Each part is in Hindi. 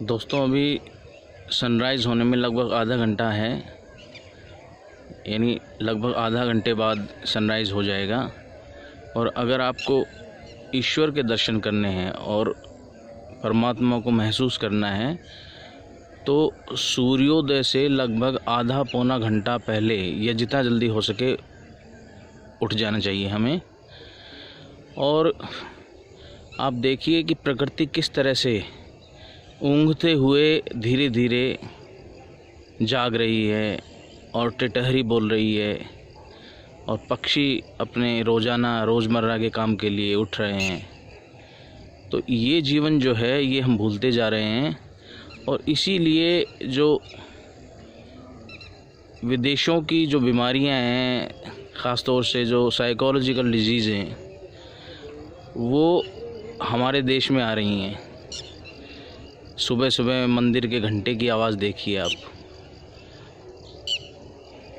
दोस्तों अभी सनराइज़ होने में लगभग आधा घंटा है, यानी लगभग आधा घंटे बाद सनराइज़ हो जाएगा। और अगर आपको ईश्वर के दर्शन करने हैं और परमात्मा को महसूस करना है तो सूर्योदय से लगभग आधा पौना घंटा पहले या जितना जल्दी हो सके उठ जाना चाहिए हमें। और आप देखिए कि प्रकृति किस तरह से ऊँघते हुए धीरे धीरे जाग रही है और टिटहरी बोल रही है और पक्षी अपने रोज़मर्रा के काम के लिए उठ रहे हैं। तो ये जीवन जो है ये हम भूलते जा रहे हैं। और इसीलिए जो विदेशों की जो बीमारियां हैं, ख़ास तौर से जो साइकोलॉजिकल डिजीज़ हैं, वो हमारे देश में आ रही हैं। सुबह सुबह मंदिर के घंटे की आवाज़ देखिए आप,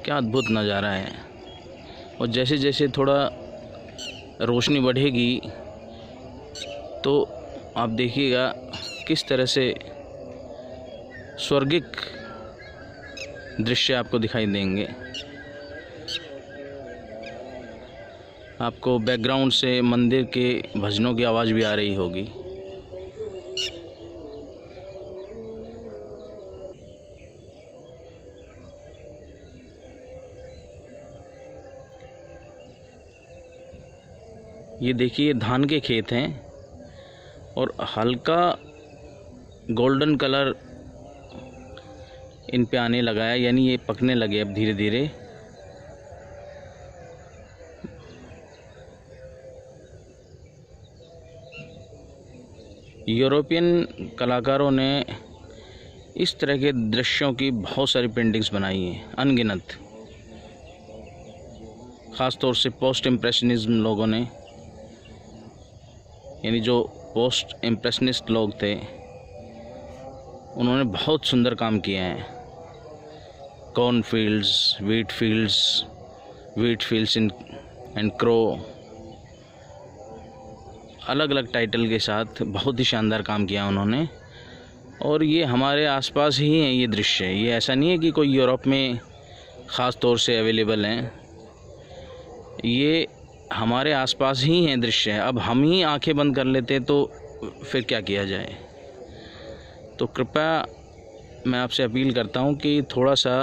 क्या अद्भुत नज़ारा है। और जैसे जैसे थोड़ा रोशनी बढ़ेगी तो आप देखिएगा किस तरह से स्वर्गिक दृश्य आपको दिखाई देंगे। आपको बैकग्राउंड से मंदिर के भजनों की आवाज़ भी आ रही होगी। ये देखिए धान के खेत हैं और हल्का गोल्डन कलर इन पे आने लगा है, यानी ये पकने लगे अब धीरे धीरे। यूरोपियन कलाकारों ने इस तरह के दृश्यों की बहुत सारी पेंटिंग्स बनाई हैं, अनगिनत। ख़ास तौर से पोस्ट इम्प्रेशनिज्म लोगों ने, यानी जो पोस्ट इम्प्रेशनिस्ट लोग थे, उन्होंने बहुत सुंदर काम किया है। Corn fields, wheat fields and crow, अलग अलग टाइटल के साथ बहुत ही शानदार काम किया उन्होंने। और ये हमारे आसपास ही हैं ये दृश्य। ये ऐसा नहीं है कि कोई यूरोप में ख़ास तौर से अवेलेबल हैं, ये हमारे आसपास ही हैं दृश्य। अब हम ही आंखें बंद कर लेते तो फिर क्या किया जाए। तो कृपया मैं आपसे अपील करता हूँ कि थोड़ा सा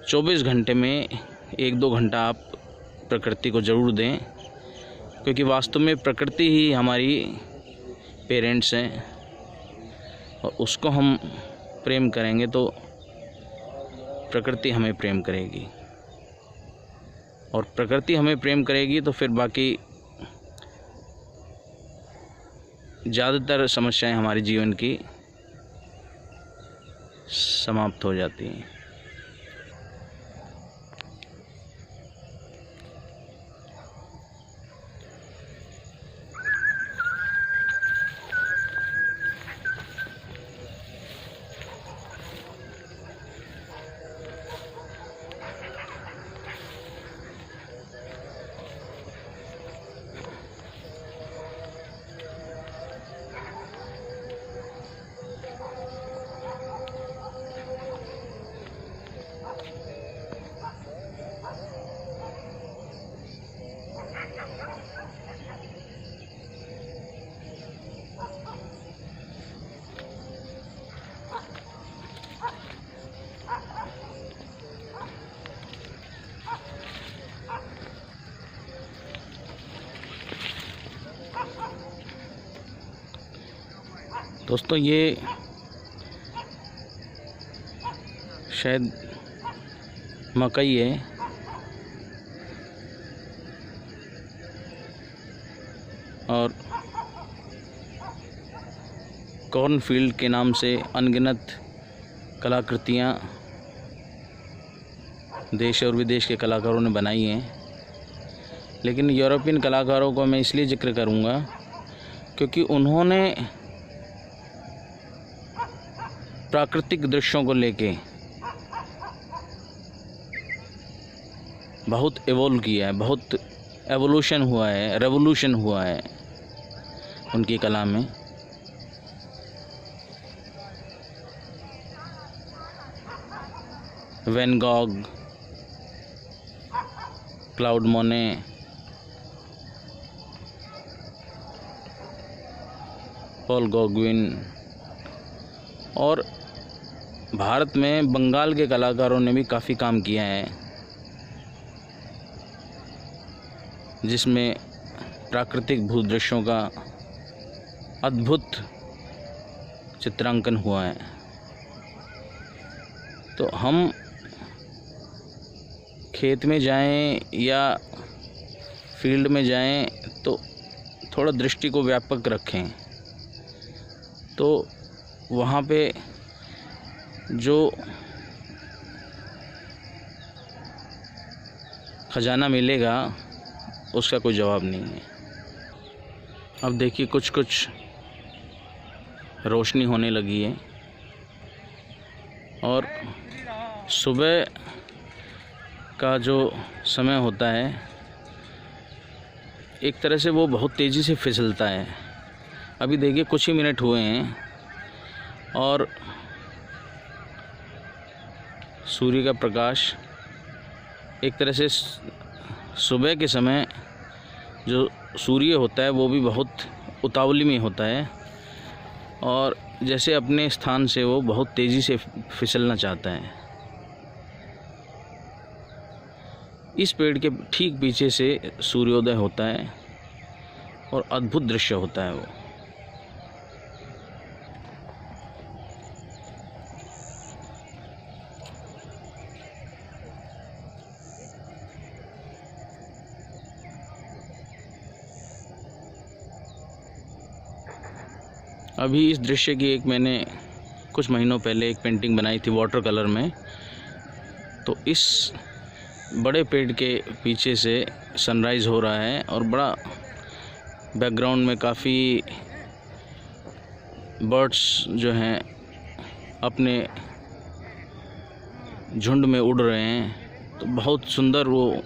24 घंटे में 1-2 घंटा आप प्रकृति को ज़रूर दें, क्योंकि वास्तव में प्रकृति ही हमारी पेरेंट्स हैं। और उसको हम प्रेम करेंगे तो प्रकृति हमें प्रेम करेगी, और प्रकृति हमें प्रेम करेगी तो फिर बाकी ज़्यादातर समस्याएं हमारे जीवन की समाप्त हो जाती हैं। दोस्तों ये शायद मकई है, और कॉर्नफील्ड के नाम से अनगिनत कलाकृतियाँ देश और विदेश के कलाकारों ने बनाई हैं। लेकिन यूरोपियन कलाकारों को मैं इसलिए जिक्र करूँगा क्योंकि उन्होंने प्राकृतिक दृश्यों को लेके बहुत इवोल्व किया है, बहुत एवोल्यूशन हुआ है, रेवोल्यूशन हुआ है उनकी कला में। वैन गॉग, क्लाउड मोने, पॉल गॉगविन और भारत में बंगाल के कलाकारों ने भी काफ़ी काम किया है, जिसमें प्राकृतिक भूदृश्यों का अद्भुत चित्रांकन हुआ है। तो हम खेत में जाएं या फील्ड में जाएं तो थोड़ा दृष्टि को व्यापक रखें, तो वहाँ पे जो खजाना मिलेगा उसका कोई जवाब नहीं है। अब देखिए कुछ कुछ रोशनी होने लगी है और सुबह का जो समय होता है एक तरह से वो बहुत तेज़ी से फिसलता है। अभी देखिए कुछ ही मिनट हुए हैं और सूर्य का प्रकाश एक तरह से सुबह के समय जो सूर्य होता है वो भी बहुत उतावली में होता है और जैसे अपने स्थान से वो बहुत तेज़ी से फिसलना चाहता है। इस पेड़ के ठीक पीछे से सूर्योदय होता है और अद्भुत दृश्य होता है वो। अभी इस दृश्य की मैंने कुछ महीनों पहले एक पेंटिंग बनाई थी वाटर कलर में। तो इस बड़े पेड़ के पीछे से सनराइज़ हो रहा है और बड़ा बैकग्राउंड में काफ़ी बर्ड्स जो हैं अपने झुंड में उड़ रहे हैं। तो बहुत सुंदर वो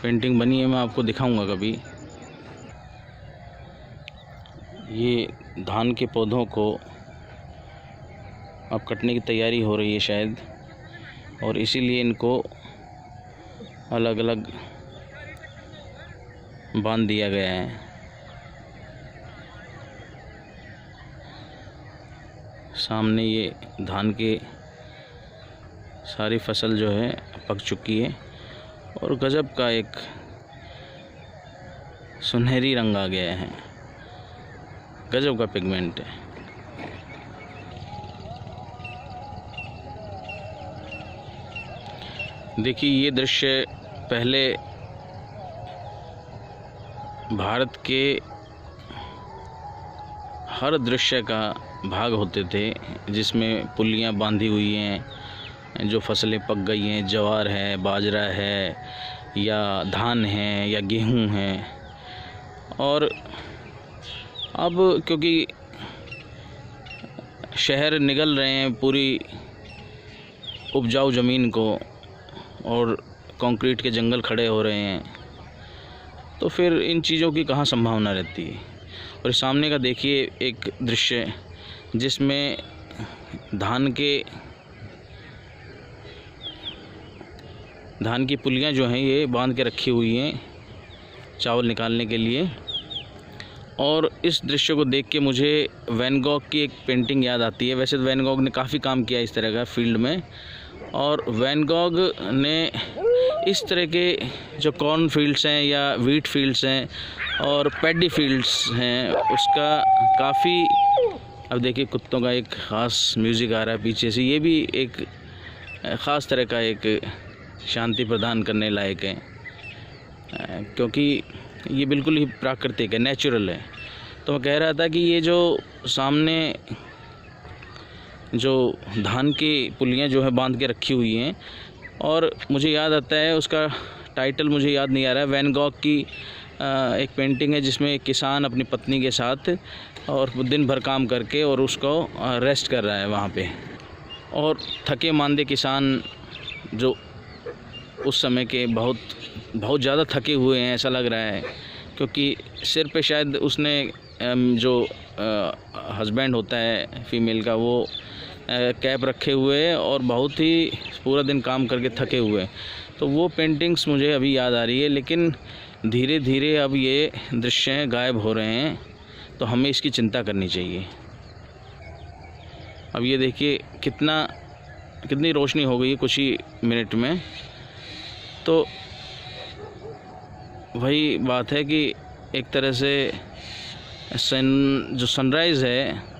पेंटिंग बनी है, मैं आपको दिखाऊंगा कभी। ये धान के पौधों को अब कटने की तैयारी हो रही है शायद, और इसीलिए इनको अलग अलग बांध दिया गया है। सामने ये धान के सारी फसल जो है पक चुकी है और गजब का एक सुनहरी रंग आ गया है, गजब का पिगमेंट है। देखिए ये दृश्य पहले भारत के हर दृश्य का भाग होते थे, जिसमें पुलियाँ बांधी हुई हैं, जो फसलें पक गई हैं, ज्वार है, बाजरा है या धान है या गेहूं है। और अब क्योंकि शहर निगल रहे हैं पूरी उपजाऊ ज़मीन को और कंक्रीट के जंगल खड़े हो रहे हैं, तो फिर इन चीज़ों की कहाँ संभावना रहती है। और सामने का देखिए एक दृश्य जिसमें धान की पुलियाँ जो हैं ये बांध के रखी हुई हैं चावल निकालने के लिए। और इस दृश्य को देख के मुझे वैन गॉग की एक पेंटिंग याद आती है। वैसे तो वैन गॉग ने काफ़ी काम किया इस तरह का फील्ड में, और वैन गॉग ने इस तरह के जो कॉर्न फील्ड्स हैं या वीट फील्ड्स हैं और पैडी फील्ड्स हैं उसका काफ़ी, अब देखिए कुत्तों का एक ख़ास म्यूज़िक आ रहा है पीछे से, ये भी एक ख़ास तरह का एक शांति प्रदान करने लायक है, क्योंकि ये बिल्कुल ही प्राकृतिक है, नेचुरल है। तो मैं कह रहा था कि ये जो सामने जो धान की पुलियाँ जो है बांध के रखी हुई हैं, और मुझे याद आता है उसका टाइटल मुझे याद नहीं आ रहा है, वैन गॉग की एक पेंटिंग है जिसमें एक किसान अपनी पत्नी के साथ और दिन भर काम करके और उसको रेस्ट कर रहा है वहाँ पे, और थके मांदे किसान जो उस समय के बहुत ज़्यादा थके हुए हैं ऐसा लग रहा है, क्योंकि सिर पे शायद उसने जो हस्बैंड होता है फीमेल का, वो कैप रखे हुए और बहुत ही पूरा दिन काम करके थके हुए, तो वो पेंटिंग्स मुझे अभी याद आ रही है। लेकिन धीरे धीरे अब ये दृश्य गायब हो रहे हैं, तो हमें इसकी चिंता करनी चाहिए। अब ये देखिए कितनी रोशनी हो गई है कुछ ही मिनट में। तो वही बात है कि एक तरह से जो सनराइज़ है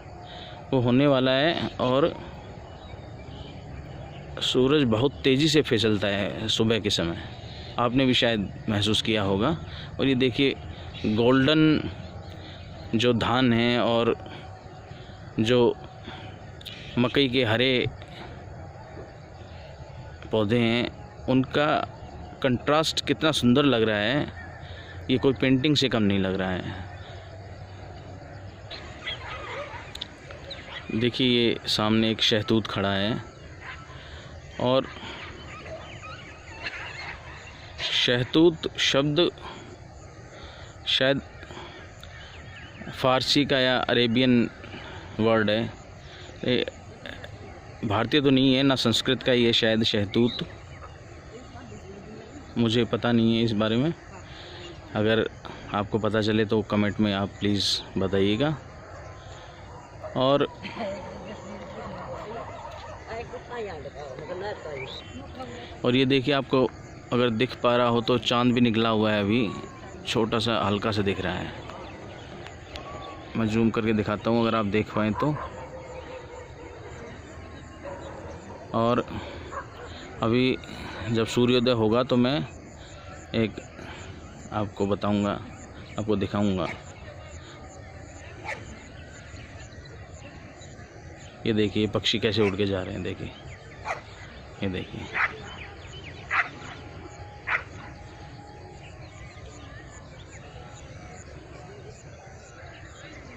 वो होने वाला है और सूरज बहुत तेज़ी से फिसलता है सुबह के समय, आपने भी शायद महसूस किया होगा। और ये देखिए गोल्डन जो धान हैं और जो मकई के हरे पौधे हैं, उनका कंट्रास्ट कितना सुंदर लग रहा है, ये कोई पेंटिंग से कम नहीं लग रहा है। देखिए ये सामने एक शहतूत खड़ा है और शहतूत शब्द शायद फ़ारसी का या अरेबियन वर्ड है, ये भारतीय तो नहीं है, ना संस्कृत का ये शायद शहतूत, मुझे पता नहीं है इस बारे में। अगर आपको पता चले तो कमेंट में आप प्लीज़ बताइएगा। और ये देखिए, आपको अगर दिख पा रहा हो तो चांद भी निकला हुआ है, अभी छोटा सा हल्का सा दिख रहा है। मैं जूम करके दिखाता हूँ अगर आप देख पाएँ तो। और अभी जब सूर्योदय होगा तो मैं एक आपको बताऊंगा, आपको दिखाऊंगा। ये देखिए पक्षी कैसे उड़ के जा रहे हैं, देखिए ये देखिए।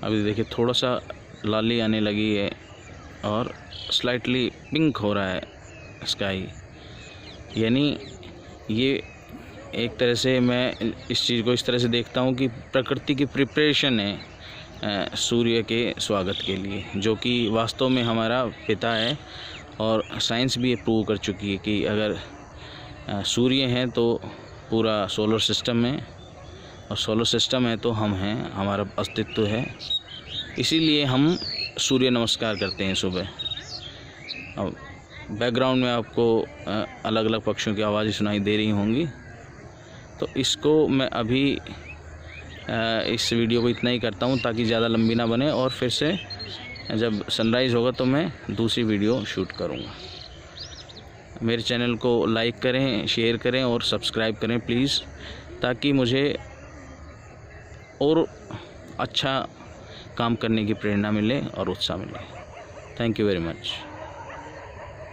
अभी देखिए थोड़ा सा लाली आने लगी है और स्लाइटली पिंक हो रहा है स्काई, यानी ये एक तरह से मैं इस चीज़ को इस तरह से देखता हूँ कि प्रकृति की प्रिपरेशन है सूर्य के स्वागत के लिए, जो कि वास्तव में हमारा पिता है। और साइंस भी ये प्रूव कर चुकी है कि अगर सूर्य हैं तो पूरा सोलर सिस्टम है, और सोलर सिस्टम है तो हम हैं, हमारा अस्तित्व है। इसीलिए हम सूर्य नमस्कार करते हैं सुबह। अब बैकग्राउंड में आपको अलग अलग पक्षियों की आवाज़ें सुनाई दे रही होंगी, तो इसको मैं अभी इस वीडियो को इतना ही करता हूँ ताकि ज़्यादा लंबी ना बने, और फिर से जब सनराइज़ होगा तो मैं दूसरी वीडियो शूट करूँगा। मेरे चैनल को लाइक करें, शेयर करें और सब्सक्राइब करें प्लीज़, ताकि मुझे और अच्छा काम करने की प्रेरणा मिले और उत्साह मिले। Thank you very much.